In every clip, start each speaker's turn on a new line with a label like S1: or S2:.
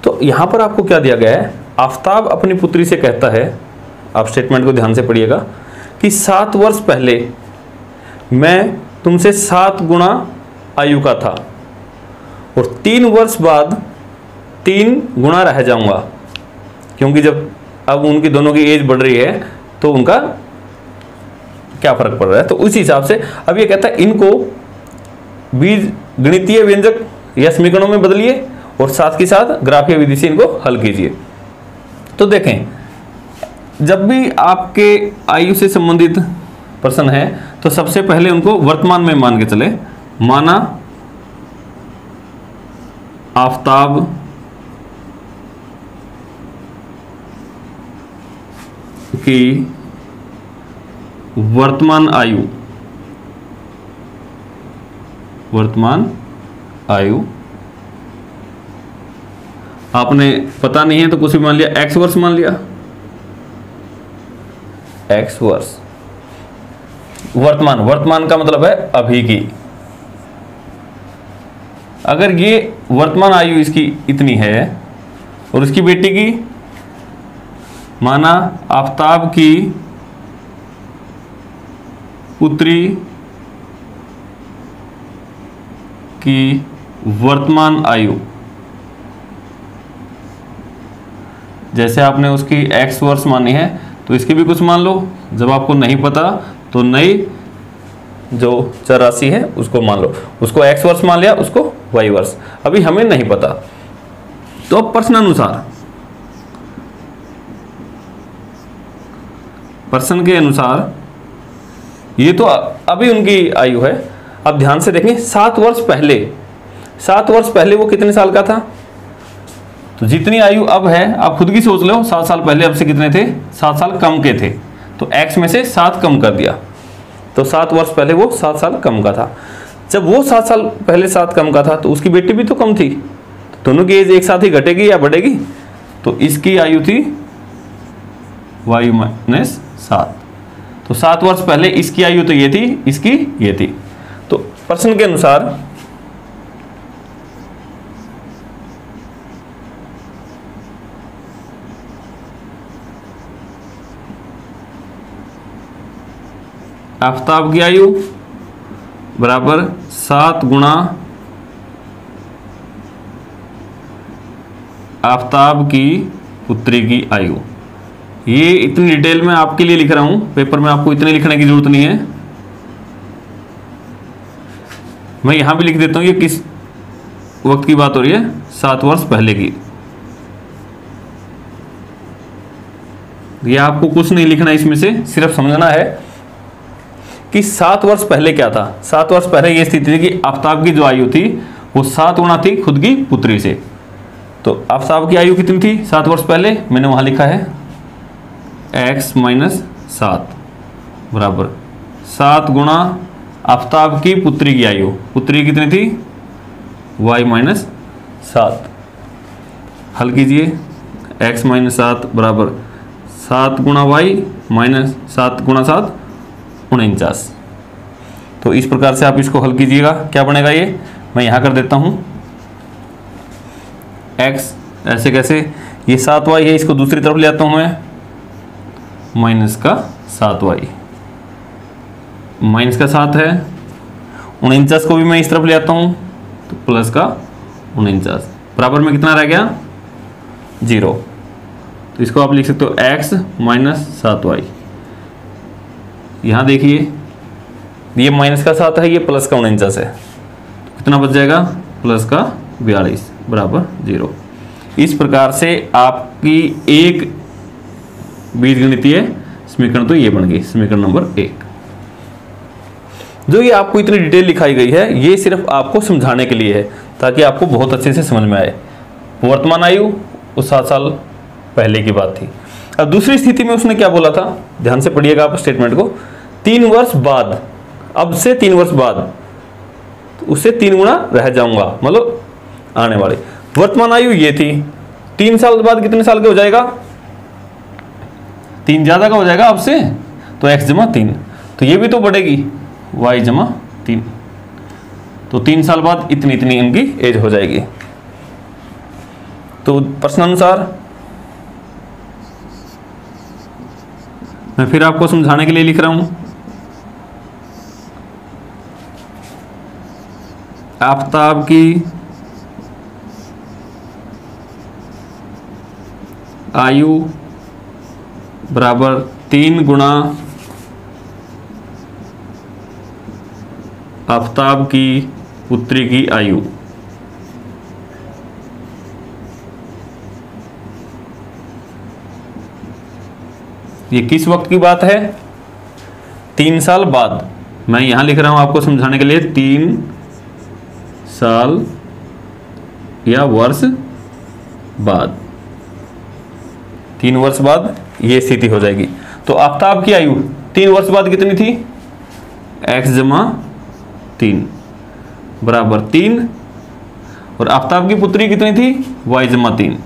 S1: तो यहाँ पर आपको क्या दिया गया है, आफताब अपनी पुत्री से कहता है, आप स्टेटमेंट को ध्यान से पढ़िएगा, कि 7 वर्ष पहले मैं तुमसे 7 गुना आयु का था और 3 वर्ष बाद 3 गुना रह जाऊंगा, क्योंकि जब अब उनकी दोनों की एज बढ़ रही है तो उनका क्या फर्क पड़ रहा है। तो उस हिसाब से अब ये कहता है इनको बीज गणितीय व्यंजक या समीकरणों में बदलिए और साथ के साथ ग्राफीय विधि से इनको हल कीजिए। तो देखें, जब भी आपके आयु से संबंधित प्रश्न है तो सबसे पहले उनको वर्तमान में मान के चले। माना आफताब की वर्तमान आयु आपने पता नहीं है तो कुछ भी मान लिया, x वर्ष मान लिया, x वर्ष। वर्तमान का मतलब है अभी की। अगर ये वर्तमान आयु इसकी इतनी है और उसकी बेटी की, माना आफताब की पुत्री की वर्तमान आयु, जैसे आपने उसकी x वर्ष मानी है तो इसकी भी कुछ मान लो। जब आपको नहीं पता तो नई जो चर राशि है उसको मान लो, उसको x वर्ष मान लिया, उसको y वर्ष। अभी हमें नहीं पता तो अब प्रश्न के अनुसार ये तो अभी उनकी आयु है। अब ध्यान से देखें, 7 वर्ष पहले वो कितने साल का था, तो जितनी आयु अब है आप खुद की सोच लो। 7 साल पहले अब से कितने थे, 7 साल कम के थे, तो x में से 7 कम कर दिया, तो 7 वर्ष पहले वो 7 साल कम का था। जब वो 7 साल पहले 7 कम का था तो उसकी बेटी भी तो कम थी, तो दोनों की एज एक साथ ही घटेगी या बढ़ेगी, तो इसकी आयु थी y-7। तो 7 वर्ष पहले इसकी आयु तो ये थी, इसकी ये थी। तो प्रश्न के अनुसार आफताब की आयु बराबर 7 गुना आफताब की पुत्री की आयु। ये इतनी डिटेल में आपके लिए लिख रहा हूं, पेपर में आपको इतने लिखने की जरूरत नहीं है। मैं यहां भी लिख देता हूं ये किस वक्त की बात हो रही है, 7 वर्ष पहले की। ये आपको कुछ नहीं लिखना, इसमें से सिर्फ समझना है कि 7 वर्ष पहले क्या था। 7 वर्ष पहले ये स्थिति थी कि आफताब की जो आयु थी वो 7 गुना थी खुद की पुत्री से। तो आफताब की आयु कितनी थी 7 वर्ष पहले, मैंने वहां लिखा है x-7 बराबर 7 गुना आफताब की पुत्री की आयु, पुत्री कितनी थी y-7। हल कीजिए, x-7 बराबर 7 गुणा y माइनस 7 गुणा 7 49। तो इस प्रकार से आप इसको हल कीजिएगा। क्या बनेगा ये, मैं यहां कर देता हूं x, ऐसे कैसे, ये 7y है, इसको दूसरी तरफ ले आता हूं मैं, माइनस का 7y, माइनस का 7 है, 49 को भी मैं इस तरफ ले आता हूं तो प्लस का 49, बराबर में कितना रह गया 0। तो इसको आप लिख सकते हो x माइनस 7y। यहां देखिए ये माइनस का 7 है, ये प्लस का 49 है, तो कितना बच जाएगा प्लस का 42 बराबर 0। इस प्रकार से आपकी एक बीजगणितीय समीकरण तो ये बन गई, समीकरण नंबर 1। जो ये आपको इतनी डिटेल लिखाई गई है ये सिर्फ आपको समझाने के लिए है ताकि आपको बहुत अच्छे से समझ में आए। वर्तमान आयु वो 7 साल पहले की बात थी। अब दूसरी स्थिति में उसने क्या बोला था, ध्यान से पढ़िएगा आप स्टेटमेंट को, 3 वर्ष बाद, अब से 3 वर्ष बाद तो उससे 3 गुना रह जाऊंगा, मतलब आने वाले। वर्तमान आयु ये थी, 3 साल बाद कितने साल के हो जाएगा, 3 ज्यादा का हो जाएगा अब से, तो x जमा 3, तो ये भी तो बढ़ेगी y जमा 3, तो 3 साल बाद इतनी इतनी इनकी एज हो जाएगी। तो प्रश्नानुसार मैं फिर आपको समझाने के लिए लिख रहा हूं, आफताब की आयु बराबर 3 गुना आफताब की पुत्री की आयु। ये किस वक्त की बात है? 3 साल बाद। मैं यहां लिख रहा हूं आपको समझाने के लिए 3 साल या वर्ष बाद, 3 वर्ष बाद ये स्थिति हो जाएगी। तो आफताब की आयु 3 वर्ष बाद कितनी थी? x जमा 3 बराबर 3, और आफताब की पुत्री कितनी थी? y जमा 3।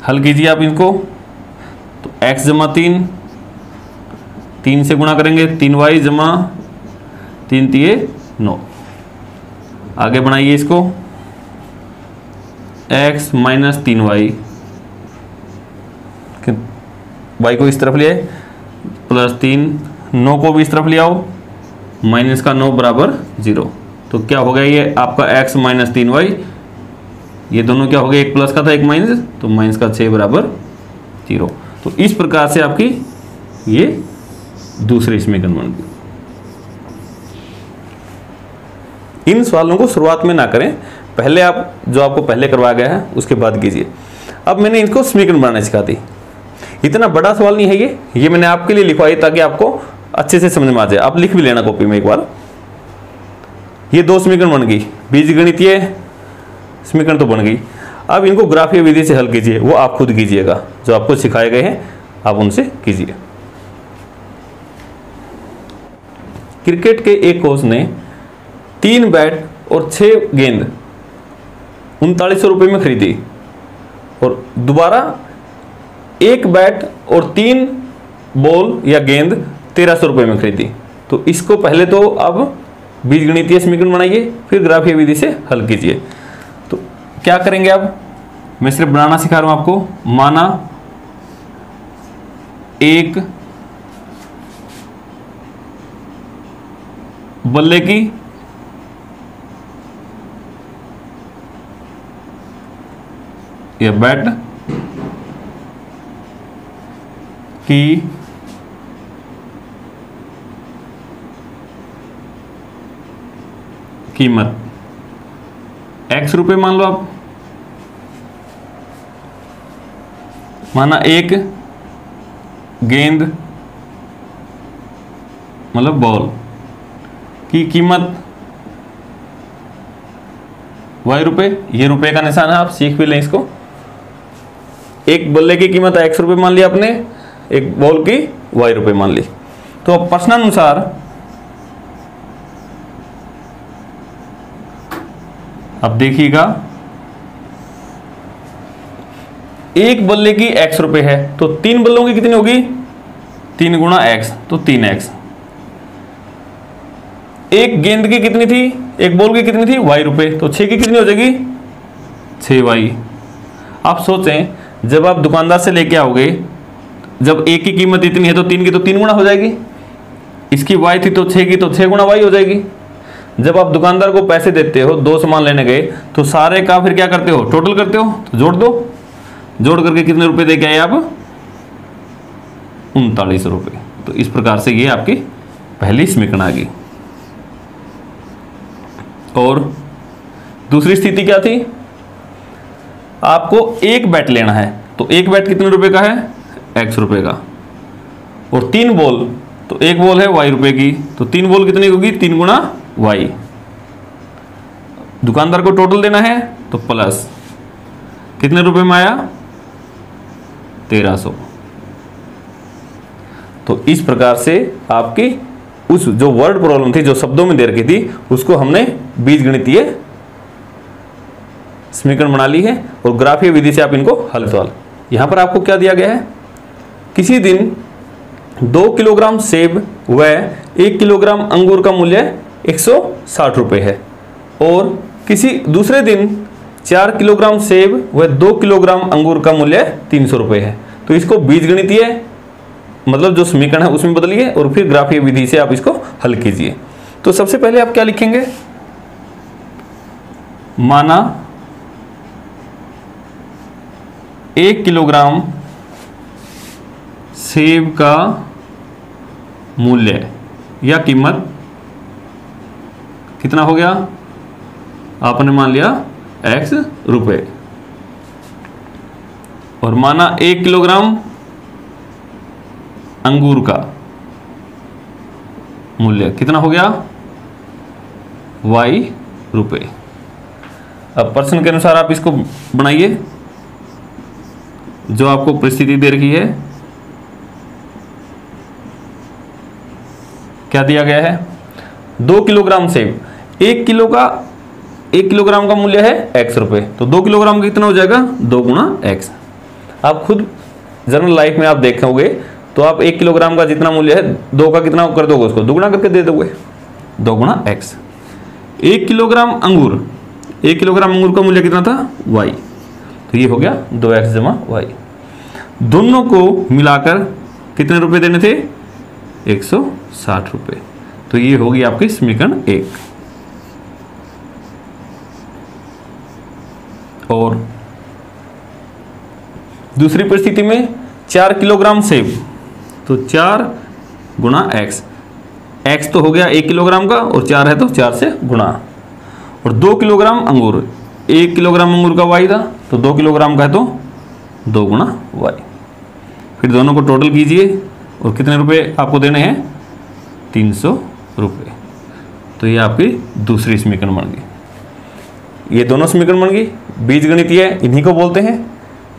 S1: हल कीजिए आप इनको, तो x जमा 3, 3 से गुणा करेंगे 3y जमा 3 तिये 9। आगे बढ़ाइए इसको, x माइनस 3y, y को इस तरफ ले आए प्लस 3, 9 को भी इस तरफ ले आओ, माइनस का 9 बराबर 0। तो क्या हो गया ये आपका x माइनस 3y, ये दोनों क्या हो गया, एक प्लस का था एक माइनस, तो माइनस का 6 बराबर 0। तो इस प्रकार से आपकी ये दूसरी समीकरण बन गई। इन सवालों को शुरुआत में ना करें, पहले आप जो आपको पहले करवाया गया है उसके बाद कीजिए। अब मैंने इनको समीकरण बनाना सिखा दी। इतना बड़ा सवाल नहीं है ये मैंने आपके लिए लिखवाई ताकि आपको अच्छे से समझ में आ जाए। आप लिख भी लेना कॉपी में एक बार। ये 2 समीकरण बन गई, बीजगणितीय समीकरण तो बन गई। अब इनको ग्राफीय विधि से हल कीजिए, वो आप खुद कीजिएगा, जो आपको सिखाए गए हैं आप उनसे कीजिए। क्रिकेट के एक कोच ने 3 बैट और 6 गेंद 3900 रुपये में खरीदी, और दोबारा 1 बैट और 3 बॉल या गेंद 1300 रुपये में खरीदी। तो इसको पहले तो अब बीजगणितीय समीकरण बनाइए, फिर ग्राफीय विधि से हल कीजिए। तो क्या करेंगे अब, मैं सिर्फ बनाना सिखा रहा हूं आपको। माना एक बल्ले की या बैट की कीमत x रुपए मान लो आप। माना एक गेंद मतलब बॉल की कीमत y रुपए, ये रुपए का निशान है, आप सीख भी लें इसको। एक बल्ले की कीमत x रुपए मान लिया आपने, एक बॉल की y रुपए मान ली। तो अब प्रश्नानुसार अब देखिएगा, एक बल्ले की x रुपए है तो 3 बल्लों की कितनी होगी, 3 गुणा x, तो 3x। एक गेंद की कितनी थी, एक बॉल की कितनी थी, y रुपए, तो 6 की कितनी हो जाएगी, 6y। आप सोचें जब आप दुकानदार से लेके आओगे, जब एक की कीमत इतनी है तो 3 की तो 3 गुना हो जाएगी, इसकी y थी तो 6 की तो 6 गुना y हो जाएगी। जब आप दुकानदार को पैसे देते हो, 2 सामान लेने गए, तो सारे का फिर क्या करते हो, टोटल करते हो, तो जोड़ दो, जोड़ करके कितने रुपए दे के आए आप, 39 रुपए। तो इस प्रकार से ये आपकी पहली समीकरण आ गई। और दूसरी स्थिति क्या थी, आपको एक बैट लेना है, तो एक बैट कितने रुपए का है, x रुपए का, और 3 बॉल, तो एक बॉल है y रुपए की, तो 3 बॉल कितनी होगी, 3 गुणा y। दुकानदार को टोटल देना है तो प्लस कितने रुपए में आया, 1300। तो इस प्रकार से आपकी उस जो वर्ड प्रॉब्लम थी, जो शब्दों में दे रखी थी, उसको हमने बीजगणितीय समीकरण बना ली है, और ग्राफीय विधि से आप इनको हल सवाल। यहां पर आपको क्या दिया गया है, किसी दिन 2 किलोग्राम सेब व 1 किलोग्राम अंगूर का मूल्य 160 रुपए है, और किसी दूसरे दिन 4 किलोग्राम सेब व 2 किलोग्राम अंगूर का मूल्य 300 रुपये है। तो इसको बीजगणितीय मतलब जो समीकरण है उसमें बदलिए और फिर ग्राफीय विधि से आप इसको हल कीजिए। तो सबसे पहले आप क्या लिखेंगे, माना 1 किलोग्राम सेब का मूल्य या कीमत कितना हो गया, आपने मान लिया x रुपए, और माना 1 किलोग्राम अंगूर का मूल्य कितना हो गया y रुपए। अब प्रश्न के अनुसार आप इसको बनाइए, जो आपको परिस्थिति दे रखी है। क्या दिया गया है, 2 किलोग्राम सेब, 1 किलोग्राम का मूल्य है x रुपए, तो 2 किलोग्राम कितना हो जाएगा 2 गुणा x। आप खुद जनरल लाइफ में आप देखोगे तो आप 1 किलोग्राम का जितना मूल्य है 2 का कितना कर दोगे, उसको दुगुना करके दे दोगे, 2 गुणा x। 1 किलोग्राम अंगूर, 1 किलोग्राम अंगूर का मूल्य कितना था y, तो ये हो गया 2x जमा y। दोनों को मिलाकर कितने रुपए देने थे 160 रुपये। तो ये होगी आपकी समीकरण 1। और दूसरी परिस्थिति में 4 किलोग्राम सेब, तो 4 गुणा x, x तो हो गया 1 किलोग्राम का और 4 है तो 4 से गुणा, और 2 किलोग्राम अंगूर, 1 किलोग्राम अंगूर का y था तो 2 किलोग्राम का है तो 2 गुणा y। फिर दोनों को टोटल कीजिए और कितने रुपए आपको देने हैं 300 रुपये। तो ये आपकी दूसरी समीकरण बन गई। ये दोनों समीकरण बन गई, बीजगणितीय इन्हीं को बोलते हैं।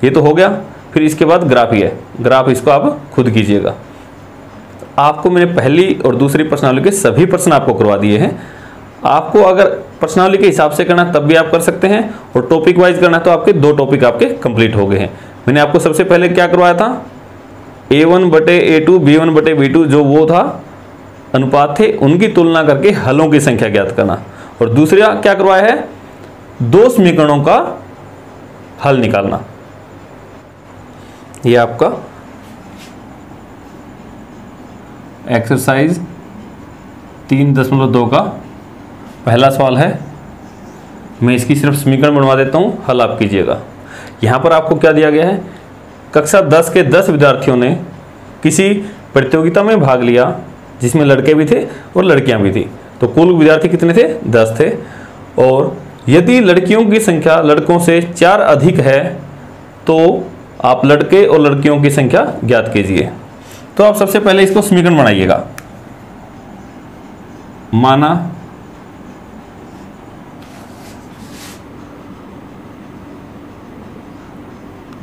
S1: ये तो हो गया। फिर इसके बाद ग्राफीय, ग्राफ इसको आप खुद कीजिएगा। आपको मैंने पहली और दूसरी प्रश्नावली के सभी प्रश्न आपको करवा दिए हैं। आपको अगर प्रश्नावली के हिसाब से करना तब भी आप कर सकते हैं, और टॉपिक वाइज करना तो आपके 2 टॉपिक आपके कंप्लीट हो गए हैं। मैंने आपको सबसे पहले क्या करवाया था, A1/A2 B1/B2 जो वो था अनुपात थे, उनकी तुलना करके हलों की संख्या ज्ञात करना, और दूसरा क्या करवाया है 2 समीकरणों का हल निकालना। ये आपका एक्सरसाइज 3.2 का पहला सवाल है। मैं इसकी सिर्फ समीकरण बनवा देता हूं, हल आप कीजिएगा। यहां पर आपको क्या दिया गया है, कक्षा 10 के 10 विद्यार्थियों ने किसी प्रतियोगिता में भाग लिया जिसमें लड़के भी थे और लड़कियां भी थी। तो कुल विद्यार्थी कितने थे 10 थे, और यदि लड़कियों की संख्या लड़कों से 4 अधिक है तो आप लड़के और लड़कियों की संख्या ज्ञात कीजिए। तो आप सबसे पहले इसको समीकरण बनाइएगा। माना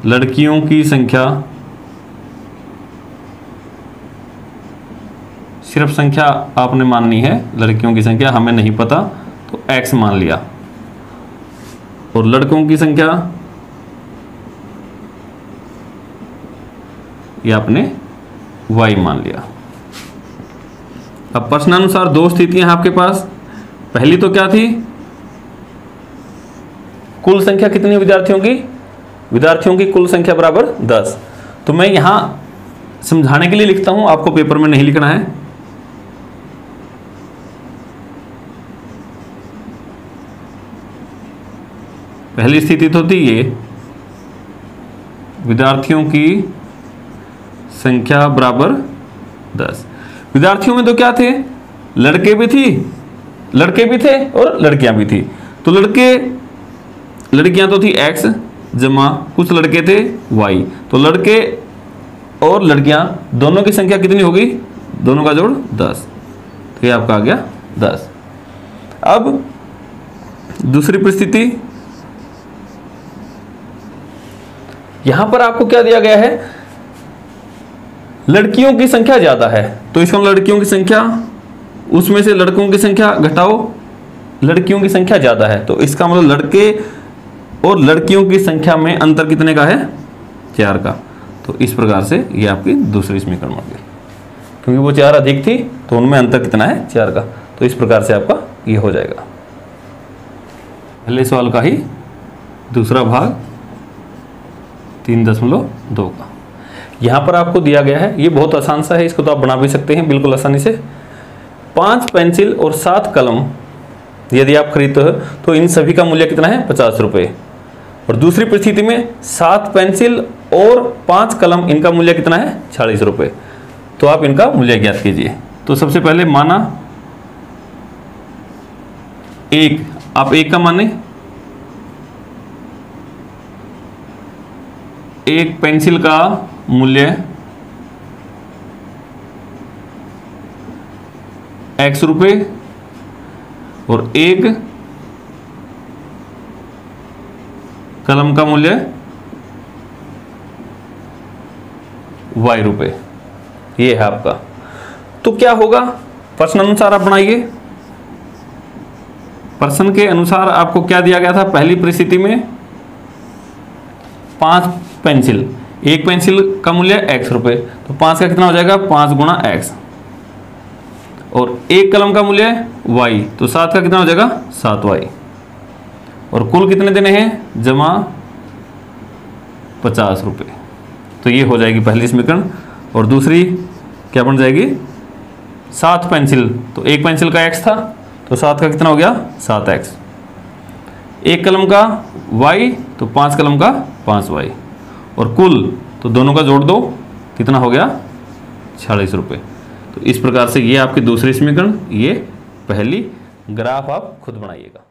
S1: लड़कियों की संख्या, सिर्फ संख्या आपने माननी है, लड़कियों की संख्या हमें नहीं पता तो x मान लिया, और लड़कों की संख्या ये आपने y मान लिया। अब प्रश्नानुसार 2 स्थितियां हैं आपके पास। पहली तो क्या थी, कुल संख्या कितनी विद्यार्थियों की, विद्यार्थियों की कुल संख्या बराबर 10। तो मैं यहां समझाने के लिए लिखता हूं, आपको पेपर में नहीं लिखना है। पहली स्थिति तो थी ये, विद्यार्थियों की संख्या बराबर 10। विद्यार्थियों में तो क्या थे, लड़के भी थे और लड़कियां भी थी। तो लड़कियां तो थी x जमा कुछ लड़के थे y। तो लड़के और लड़कियां दोनों की संख्या कितनी होगी, दोनों का जोड़ 10। तो ये आपका आ गया 10। अब दूसरी परिस्थिति, यहां पर आपको क्या दिया गया है, लड़कियों की संख्या ज्यादा है। तो इसको लड़कियों की संख्या, उसमें से लड़कों की संख्या घटाओ, लड़कियों की संख्या ज्यादा है। तो इसका मतलब लड़के और लड़कियों की संख्या में अंतर कितने का है, 4 का। तो इस प्रकार से ये आपकी दूसरी समीकरण बन गई, क्योंकि वो 4 अधिक थी तो उनमें अंतर कितना है 4 का। तो इस प्रकार से आपका ये हो जाएगा। पहले सवाल का ही दूसरा भाग 3.2 का। यहाँ पर आपको दिया गया है, ये बहुत आसान सा है, इसको तो आप बना भी सकते हैं बिल्कुल आसानी से। 5 पेंसिल और 7 कलम यदि आप खरीदते हो तो इन सभी का मूल्य कितना है, 50 रुपये। और दूसरी परिस्थिति में 7 पेंसिल और 5 कलम, इनका मूल्य कितना है, 40 रुपये। तो आप इनका मूल्य ज्ञात कीजिए। तो सबसे पहले माना एक, आप एक का माने, एक पेंसिल का मूल्य x रुपये और एक कलम का मूल्य y रुपये, ये है आपका। तो क्या होगा, प्रश्न अनुसार आप बनाइए। प्रश्न के अनुसार आपको क्या दिया गया था, पहली परिस्थिति में 5 पेंसिल, एक पेंसिल का मूल्य x रुपये, तो 5 का कितना हो जाएगा, 5 गुणा x। और एक कलम का मूल्य y, तो 7 का कितना हो जाएगा, 7y। और कुल कितने देने हैं, जमा 50 रुपये। तो ये हो जाएगी पहली समीकरण। और दूसरी क्या बन जाएगी, 7 पेंसिल, तो एक पेंसिल का x था, तो 7 का कितना हो गया, 7x। एक कलम का y, तो 5 कलम का 5y। और कुल, तो दोनों का जोड़ दो, कितना हो गया, 40 रुपये। तो इस प्रकार से ये आपकी दूसरी समीकरण, ये पहली। ग्राफ आप खुद बनाइएगा।